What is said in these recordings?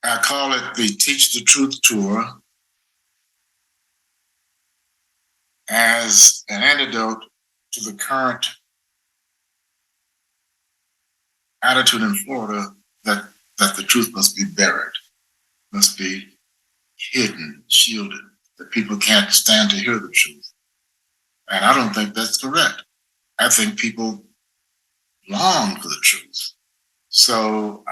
I call it the Teach the Truth Tour as an antidote to the current attitude in Florida that the truth must be buried, must be hidden, shielded, that people can't stand to hear the truth. And I don't think that's correct. I think people long for the truth. So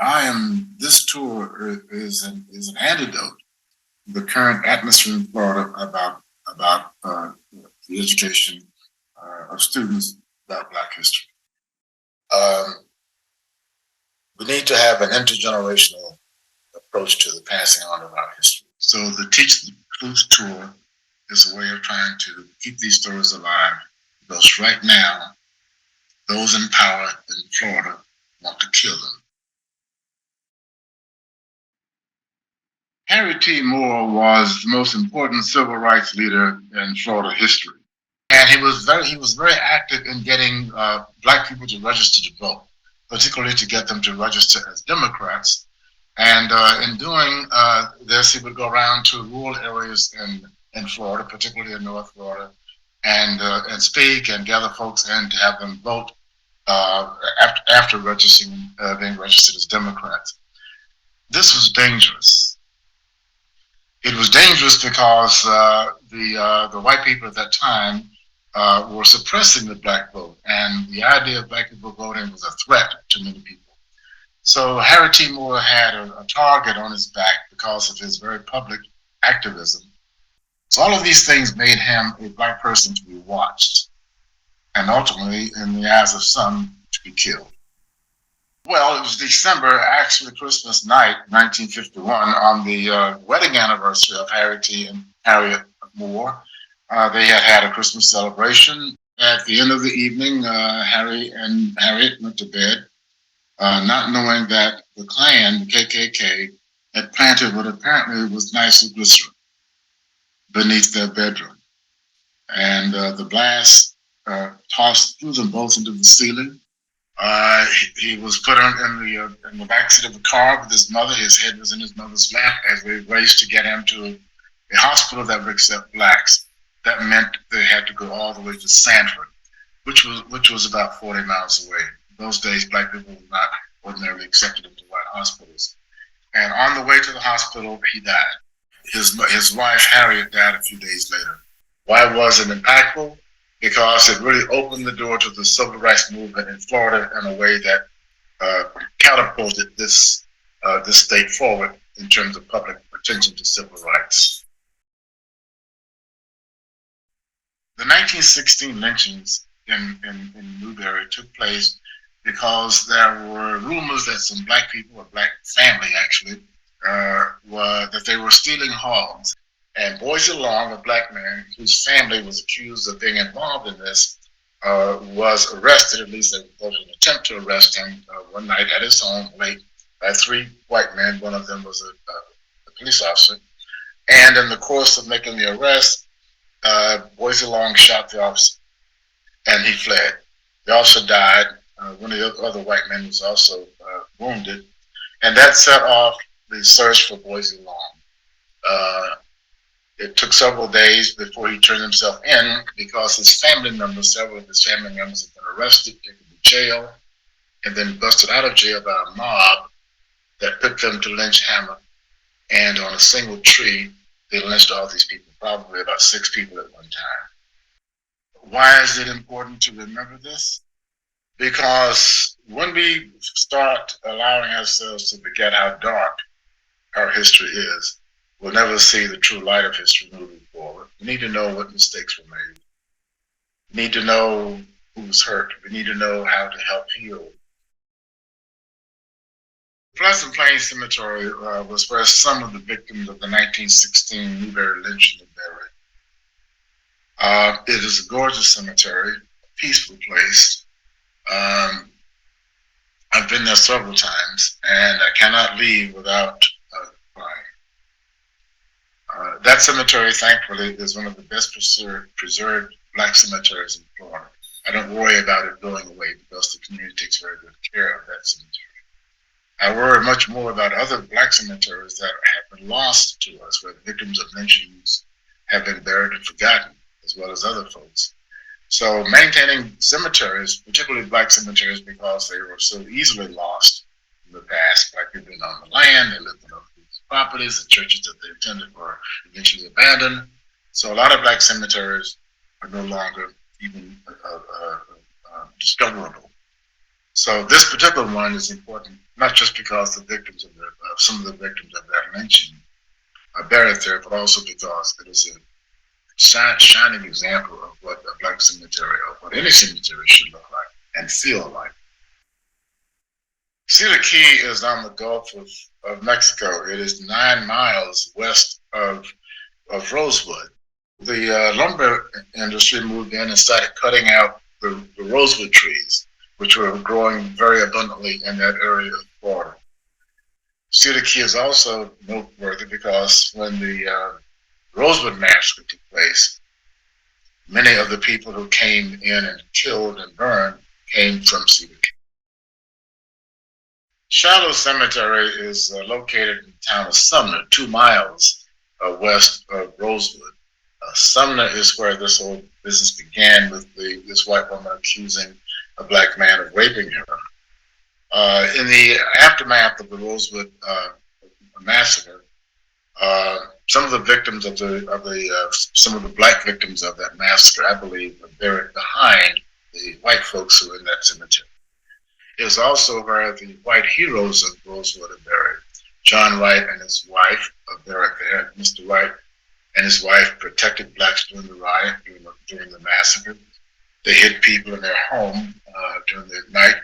this tour is an antidote to the current atmosphere in Florida about the education of students about Black history. We need to have an intergenerational approach to the passing on of our history. So the Teach the Truth Tour is a way of trying to keep these stories alive, because right now, those in power in Florida want to kill them. Harriette T. Moore was the most important civil rights leader in Florida history. And he was very active in getting Black people to register to vote, particularly to get them to register as Democrats. And in doing this, he would go around to rural areas in Florida, particularly in North Florida, and speak and gather folks in to have them vote after being registered as Democrats. This was dangerous. It was dangerous because the white people at that time were suppressing the Black vote, and the idea of Black people voting was a threat to many people. So Harriette T. Moore had a target on his back because of his very public activism. So all of these things made him a Black person to be watched, and ultimately, in the eyes of some, to be killed. Well, it was December, actually Christmas night, 1951, on the wedding anniversary of Harriette T. and Harriette Moore. They had a Christmas celebration. At the end of the evening, Harry and Harriette went to bed, not knowing that the Klan, the KKK, had planted what apparently was nitroglycerin beneath their bedroom. And the blast threw them both into the ceiling. He was put in the backseat of the car with his mother. His head was in his mother's lap as they raced to get him to a hospital that would accept Blacks. That meant they had to go all the way to Sanford, which was about 40 miles away. In those days, Black people were not ordinarily accepted into white hospitals. And on the way to the hospital, he died. His wife, Harriette, died a few days later. Why was it impactful? Because it really opened the door to the civil rights movement in Florida in a way that catapulted this state forward in terms of public attention to civil rights. The 1916 lynchings in Newberry took place because there were rumors that some Black people, a Black family actually, that they were stealing hogs. And Boise Long, a Black man whose family was accused of being involved in this, was arrested, at least there was an attempt to arrest him one night at his home late by 3 white men. One of them was a police officer. And in the course of making the arrest, Boise Long shot the officer, and he fled. The officer died. One of the other white men was also wounded, and that set off the search for Boise Long. It took several days before he turned himself in because several of his family members had been arrested, taken to jail, and then busted out of jail by a mob that put them to lynch hammer. And on a single tree, they lynched all these people, probably about 6 people at one time. Why is it important to remember this? Because when we start allowing ourselves to forget how dark our history is, we'll never see the true light of history moving forward. We need to know what mistakes were made. We need to know who was hurt. We need to know how to help heal. Pleasant Plains Cemetery was where some of the victims of the 1916 Newberry lynching were buried. It is a gorgeous cemetery, a peaceful place. I've been there several times, and I cannot leave without crying. That cemetery, thankfully, is one of the best preserved Black cemeteries in Florida. I don't worry about it going away because the community takes very good care of that cemetery. I worry much more about other black cemeteries that have been lost to us, where victims of lynchings have been buried and forgotten, as well as other folks. So maintaining cemeteries, particularly black cemeteries, because they were so easily lost in the past. Black people didn't own the land, they lived on these properties, the churches that they attended were eventually abandoned. So a lot of black cemeteries are no longer even discoverable. So this particular one is important, not just because the victims of some of the victims of that lynching are buried there, but also because it is a shining example of what a black cemetery or what any cemetery should look like and feel like. Cedar Key is on the Gulf of Mexico. It is 9 miles west of Rosewood. The lumber industry moved in and started cutting out the rosewood trees, which were growing very abundantly in that area of Florida. Cedar Key is also noteworthy because when the Rosewood Massacre took place, many of the people who came in and killed and burned came from Cedar Key. Shiloh Cemetery is located in the town of Sumner, 2 miles west of Rosewood. Sumner is where this whole business began, with this white woman accusing a black man of raping her. In the aftermath of the Rosewood Massacre, some of the victims of some of the black victims of that massacre, I believe, are buried behind the white folks who are in that cemetery. It was also where the white heroes of Rosewood are buried. John Wright and his wife are buried there. Mr. Wright and his wife protected blacks during the riot, during the massacre. They hid people in their home during the night.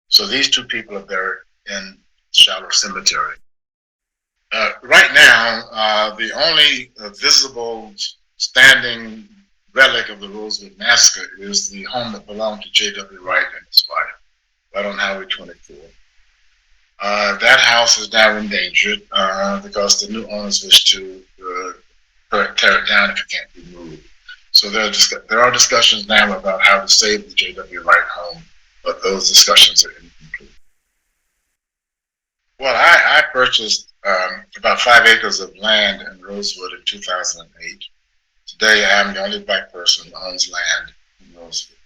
So these 2 people are buried in Shiloh Cemetery. Right now, the only visible standing relic of the Rosewood Massacre is the home that belonged to J.W. Wright and his wife, right on Highway 24. That house is now endangered because the new owners wish to tear it down if it can't be moved. So there are discussions now about how to save the J.W. Wright home, but those discussions are incomplete. Well, I purchased about 5 acres of land in Rosewood in 2008. Today, I am the only black person who owns land in Rosewood.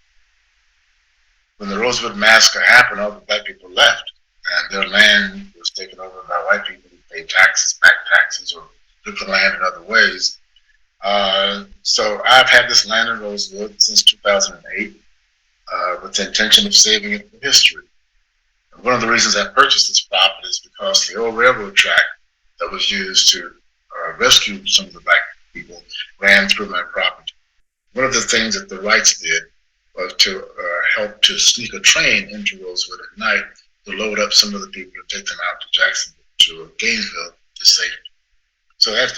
When the Rosewood Massacre happened, all the black people left, and their land was taken over by white people who paid taxes, back taxes, or took the land in other ways. So I've had this land in Rosewood since 2008 with the intention of saving it for history. And one of the reasons I purchased this property is because the old railroad track that was used to rescue some of the black people ran through my property. One of the things that the Wrights did was to help to sneak a train into Rosewood at night to load up some of the people and take them out to Jacksonville, to Gainesville, to safety. So that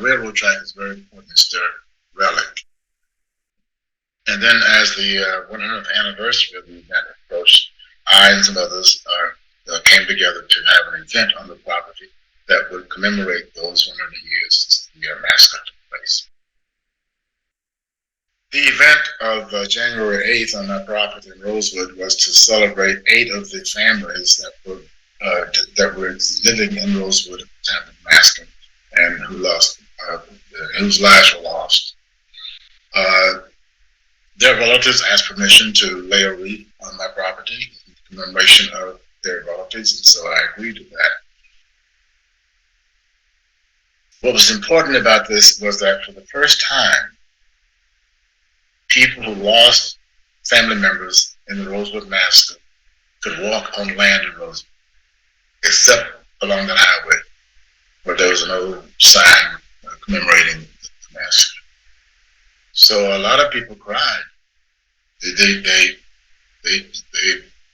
railroad track is very important historic relic. And then as the 100th anniversary of the event approached, I and some others came together to have an event on the property that would commemorate those 100 years since the massacre took place. The event of January 8th on my property in Rosewood was to celebrate 8 of the families that were living in Rosewood at the time of the massacre, and whose lives were lost. Their relatives asked permission to lay a wreath on my property in commemoration of their relatives, and so I agreed to that. What was important about this was that for the first time, people who lost family members in the Rosewood Massacre could walk on land in Rosewood, except along that highway, where there was an old sign commemorating the massacre. So a lot of people cried. They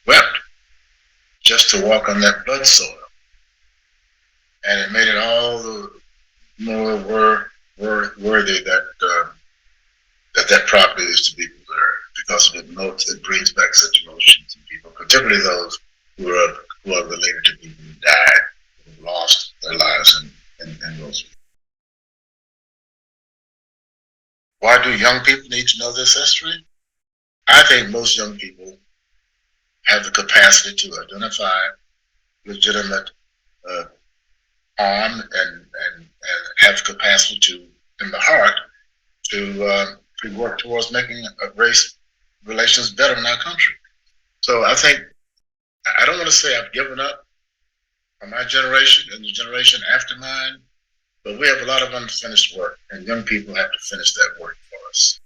wept just to walk on that blood soil, and it made it all the more worthy that property is to be preserved, because it brings back such emotions in people, particularly those who are related to people who died, who lost their lives in Rosewood. Why do young people need to know this history? I think most young people have the capacity to identify legitimate arm and have capacity to, in the heart, to work towards making race relations better in our country. So I think, I don't want to say I've given up on my generation and the generation after mine, but we have a lot of unfinished work, and young people have to finish that work for us.